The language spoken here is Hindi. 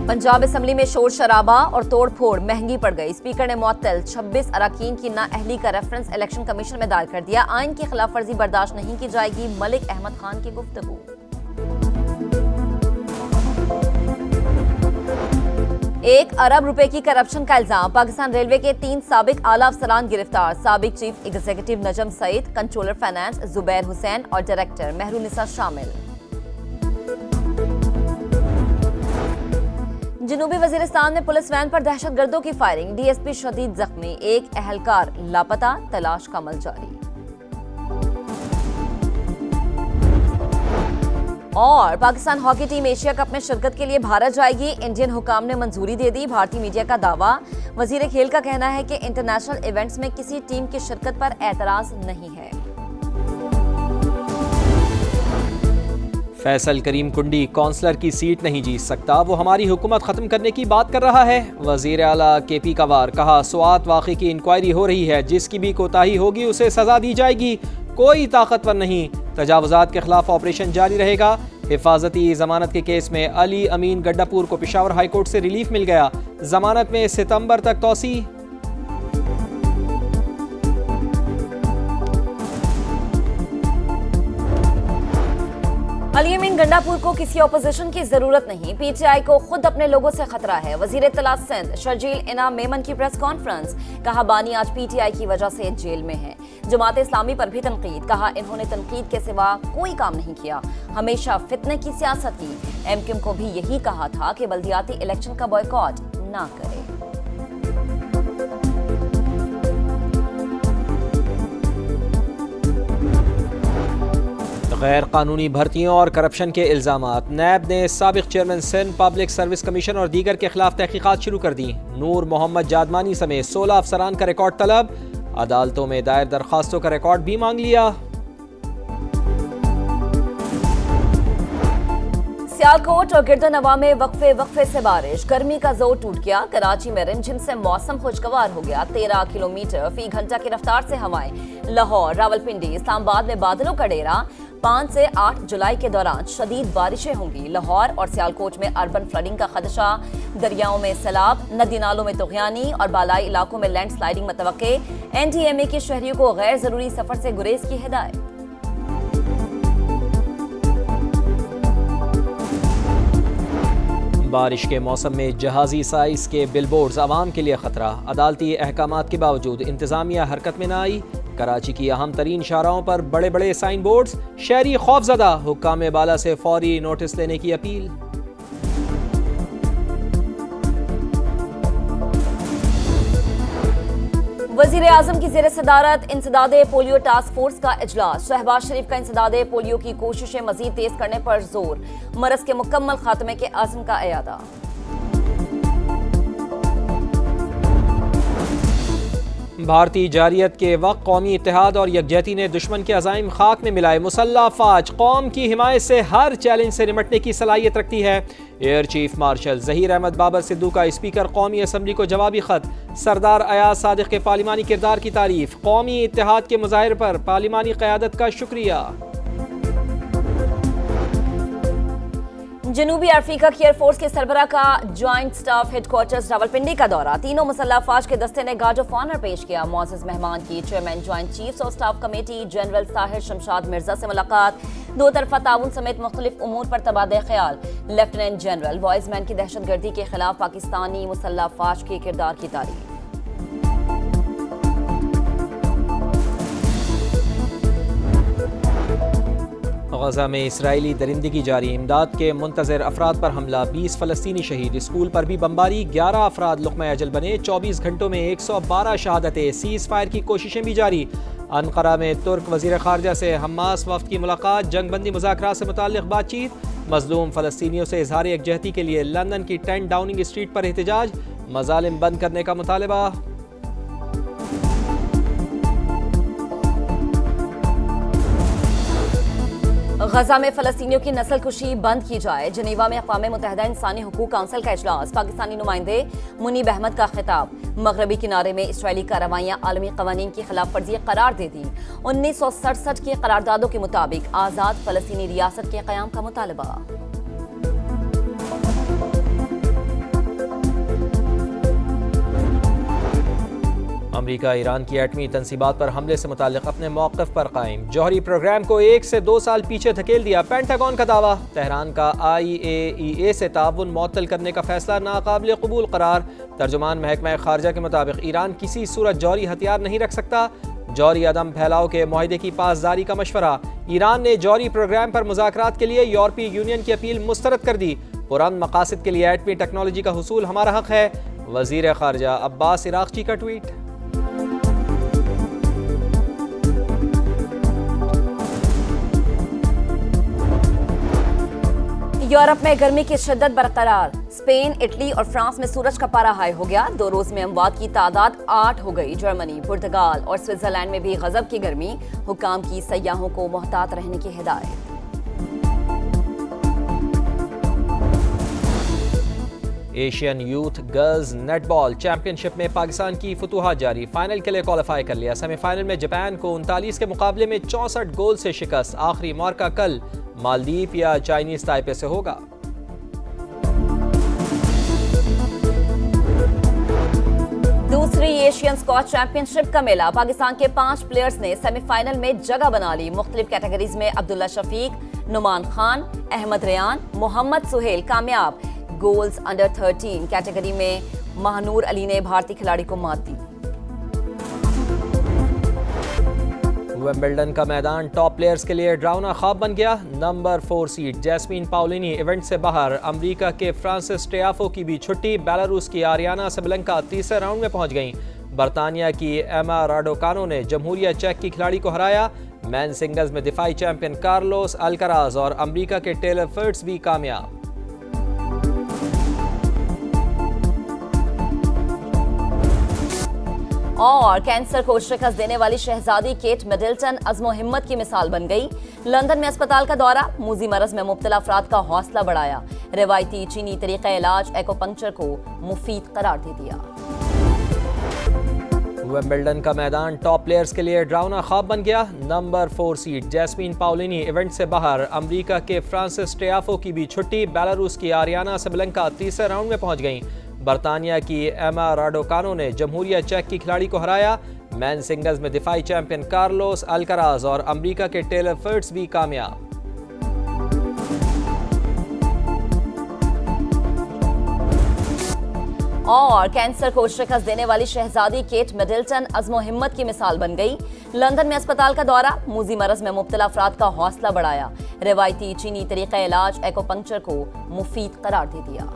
पंजाब असम्बली में शोर शराबा और तोड़ फोड़ महंगी पड़ गई। स्पीकर ने मुअत्तल 26 अरकान की नाअहली का रेफरेंस इलेक्शन कमीशन में दायर कर दिया। आइन की खिलाफ वर्जी बर्दाश्त नहीं की जाएगी, मलिक अहमद खान की गुफ्तगू। ₹1 अरब की करप्शन का इल्जाम। पाकिस्तान रेलवे के 3 साबिक आला अफसरान गिरफ्तार। साबिक चीफ एग्जीक्यूटिव नजम सईद, कंट्रोलर फाइनेंस जुबैर हुसैन और डायरेक्टर मेहरुनिसा शामिल। जनूबी वजीरिस्तान में पुलिस वैन पर दहशतगर्दों की फायरिंग। डीएसपी शदीद जख्मी, एक अहलकार लापता, तलाश का अमल जारी। और Pakistan hockey team Asia cup में शिरकत के लिए भारत जाएगी। इंडियन हुकाम ने मंजूरी दे दी। भारतीय मीडिया का दावा। वजीर खेल का कहना है कि इंटरनेशनल इवेंट्स में किसी टीम की शिरकत पर एतराज नहीं है। फैसल करीम कुंडी काउंसलर की सीट नहीं जीत सकता, वो हमारी हुकूमत खत्म करने की बात कर रहा है। वजीर आला KP कंवर, कहा स्वात वाक़े की इंक्वायरी हो रही है, जिसकी भी कोताही होगी उसे सजा दी जाएगी। कोई ताकतवर नहीं, तजावुजात के खिलाफ ऑपरेशन जारी रहेगा। हिफाजती जमानत के केस में अली अमीन गड्डापुर को पेशावर हाई कोर्ट से रिलीफ मिल गया। जमानत में सितंबर तक तोसी। अली अमीन गंडापुर को किसी ऑपोजिशन की जरूरत नहीं, PTI को खुद अपने लोगों से खतरा है। वजीर इत्तलात सिंध शर्जील इनाम मेमन की प्रेस कॉन्फ्रेंस, कहा बानी आज PTI की वजह से जेल में है। जमात इस्लामी पर भी तनकीद, कहा इन्होंने तनकीद के सिवा कोई काम नहीं किया, हमेशा फितने की सियासत की। MQM को भी यही कहा था कि बल्दियाती इलेक्शन का बॉयकॉट ना करे। गैर कानूनी भर्तियों और करप्शन के इल्जामात। नैब ने साबिक chairman Sindh public service commission और दीगर के खिलाफ तहकीकात शुरू कर दी। नूर मोहम्मद जादमानी समेत 16 अफसरान का रिकॉर्ड तलब। अदालतों में दायर दरखास्तों का रिकॉर्ड भी मांग लिया। सियालकोट और गिरदोनवा में वक्फे से बारिश। गर्मी का जोर टूट गया। कराची में रिमझिम से मौसम खुशगवार हो गया। 13 किलोमीटर फी घंटा की रफ्तार से हवाएं। लाहौर, रावलपिंडी, इस्लामाबाद में बादलों का डेरा। 5 से 8 जुलाई के दौरान शदीद बारिशें होंगी। लाहौर और सियालकोट में अर्बन फ्लडिंग का खदशा। दरियाओं में सैलाब, नदी नालों में तुग़यानी और बालाई इलाकों में लैंडस्लाइडिंग मतवक्के। NDMA की शहरियों को गैर जरूरी सफर से गुरेज की हिदायत। बारिश के मौसम में जहाजी साइज के बिलबोर्ड्स आवाम के लिए खतरा। अदालती अहकामात के बावजूद इंतजामिया हरकत में न आई। कराची की अहम तरीन शाहराहों पर बड़े बड़े साइन बोर्ड्स। शहरी खौफजदा, हुक्काम बाला से फौरी नोटिस लेने की अपील। वजीर आजम की ज़ेर सदारत इंसदादे पोलियो टास्क फोर्स का इजलास। शहबाज शरीफ का इंसदादे पोलियो की कोशिशें मजीद तेज करने पर जोर। मरज के मुकम्मल खात्मे के आज़म का एयादा। भारतीय जारियत के वक्त कौमी इत्तेहाद और यकजहती ने दुश्मन के अज़ाइम खाक में मिलाए। मुसल्लह अफ़वाज कौम की हिमायत से हर चैलेंज से निपटने की सलाहियत रखती है। Air chief marshal Zaheer Ahmed Babar Sidhu का स्पीकर कौमी असम्बली को जवाबी खत। सरदार अयाज सादिक के पार्लिमानी किरदार की तारीफ। कौमी इत्तेहाद के मुजाहिर पर पार्लिमानी क़यादत का शुक्रिया। जनूबी अफ्रीका की एयरफोर्स के सरबरा का ज्वाइंट स्टाफ हेडक्वार्टर्स रावलपिंडी का दौरा। तीनों मुसल्लह अफवाज के दस्ते ने गार्ड ऑफ ऑनर पेश किया। मुअज़्ज़ज़ मेहमान की chairman joint chiefs of staff committee general Tahir Shamshad Mirza से मुलाकात। दो तरफा ताउन समेत मुख्तलिफ उमूर पर तबादला ख्याल। लेफ्टिनेंट जनरल वॉइसमैन की दहशतगर्दी के खिलाफ पाकिस्तानी मुसल्लह अफवाज के किरदार की तारीफ। गजा में इसराइली दरिंदगी जारी। इमदाद के मुंतज़िर अफराद पर हमला। 20 फ़लस्तीनी शहीद। स्कूल पर भी बमबारी। 11 अफराद लुक़्मा अजल बने। 24 घंटों में 112 शहादतें। सीज़ फायर की कोशिशें भी जारी। अनक़रा में तुर्क वज़ीर ख़ारजा से हमास वफ़द की मुलाकात। जंगबंदी मुज़ाकरात से मुताल्लिक़ बातचीत। मज़लूम फ़लस्तीनियों से इज़हार यकजहती के लिए लंदन की 10 डाउनिंग स्ट्रीट पर एहतजाज। मज़ालिम बंद करने का मुतालबा। गजा में फ़लस्तीनियों की नस्ल कुशी बंद की जाए। जनीवा में अक़वाम मुत्तहिदा इंसानी हुकूक काउंसिल का इजलास। पाकिस्तानी नुमाइंदे मुनीब अहमद का खिताब। मगरबी किनारे में इसराइली कार्रवाइयाँ आलमी क़वानीन की खिलाफ वर्जी करार दे दी। 1967 की करारदादों के मुताबिक आज़ाद फ़लस्तीनी रियासत के क़याम का मुतालबा। अमरीका ईरान की एटमी तनसीबात पर हमले से मुतालिक अपने मौक़िफ़ पर कायम। जौहरी प्रोग्राम को 1 से 2 साल पीछे धकेल दिया। पेंटागन का दावा, तेहरान का IAEA से ताउन मुअत्तल करने का फैसला नाकाबिल कबूल करार। तर्जुमान महकमा खारजा के मुताबिक ईरान किसी सूरत जौहरी हथियार नहीं रख सकता। जौहरी अदम फैलाव के मुआहदे की पासदारी का मशवरा। ईरान ने जौहरी प्रोग्राम पर मुज़ाकरात के लिए यूरोपीय यूनियन की अपील मुस्तरद कर दी। पुरान मकासद के लिए एटमी टेक्नोलॉजी का हुसूल हमारा हक है। वज़ीर खारजा अब्बास इराक़ची का ट्वीट। यूरोप में गर्मी की शिद्दत बरकरार। स्पेन, इटली और फ्रांस में सूरज का पारा हाई हो गया। 2 रोज में अमवात की तादाद 8 हो गई। जर्मनी, पुर्तगाल और स्विट्जरलैंड में भी गजब की गर्मी। हुकाम की सयाहों को मोहतात रहने की हिदायत। Asian youth girls netball championship में पाकिस्तान की फतूहात जारी। फाइनल के लिए क्वालिफाई कर लिया। सेमीफाइनल में जापान को 39 के मुकाबले में 64 गोल से शिकस्त। आखिरी मार्का कल मालदीव या चाइनीज ताइपे से होगा। दूसरी एशियन स्क्वाश चैंपियनशिप का मेला। पाकिस्तान के 5 प्लेयर्स ने सेमीफाइनल में जगह बना ली। मुख्तलिफ कैटेगरीज में अब्दुल्ला शफीक, नुमान खान, अहमद रेयान, मोहम्मद सुहेल कामयाब। गोल्स अंडर 13 कैटेगरी में महानूर अली ने भारतीय खिलाड़ी को मात दी। विंबलडन का मैदान टॉप प्लेयर्स के लिए ड्राउना ख्वाब बन गया। नंबर 4 सीड जैस्मीन पाउलिनी इवेंट से बाहर। अमेरिका के फ्रांसिस टियाफो की भी छुट्टी। बेलारूस की आरियाना सबलंका तीसरे राउंड में पहुंच गईं। बरतानिया की एमा राडोकानो ने जमहूरिया चेक की खिलाड़ी को हराया। मैन सिंगल्स में दिफाई चैंपियन कार्लोस अल्कराज और अमेरिका के टेलर फिट्स भी कामयाब। और कैंसर को शिकस्त देने वाली शहजादी केट मिडल्टन अज़्मो हिम्मत की मिसाल बन गई। लंदन में अस्पताल का दौरा, मूजी मरज में मुब्तला अफराद का हौसला बढ़ाया। रिवायती चीनी तरीका इलाज एक्यूपंक्चर को मुफीद करार दे दिया। विंबलडन का मैदान टॉप प्लेयर्स के लिए ड्राउना ख्वाब बन गया। नंबर 4 सीड जैस्मीन पाउलिनी इवेंट से बाहर। अमेरिका के फ्रांसिस टियाफो की भी छुट्टी। बेलारूस की आरियाना सबलंका तीसरे राउंड में पहुंच गईं। बरतानिया की एमा राडोकानो ने जमहूरिया चेक की खिलाड़ी को हराया। मैन सिंगल्स में दिफाई चैंपियन कार्लोस अल्कराज और अमेरिका के टेलर फिट्स भी कामयाब। और कैंसर को शिकस्त देने वाली शहजादी केट मिडल्टन अज़्मो हिम्मत की मिसाल बन गई। लंदन में अस्पताल का दौरा, मूजी मरज में मुब्तला अफराद का हौसला बढ़ाया। रिवायती चीनी तरीका इलाज एक्यूपंक्चर को मुफीद करार दे दिया।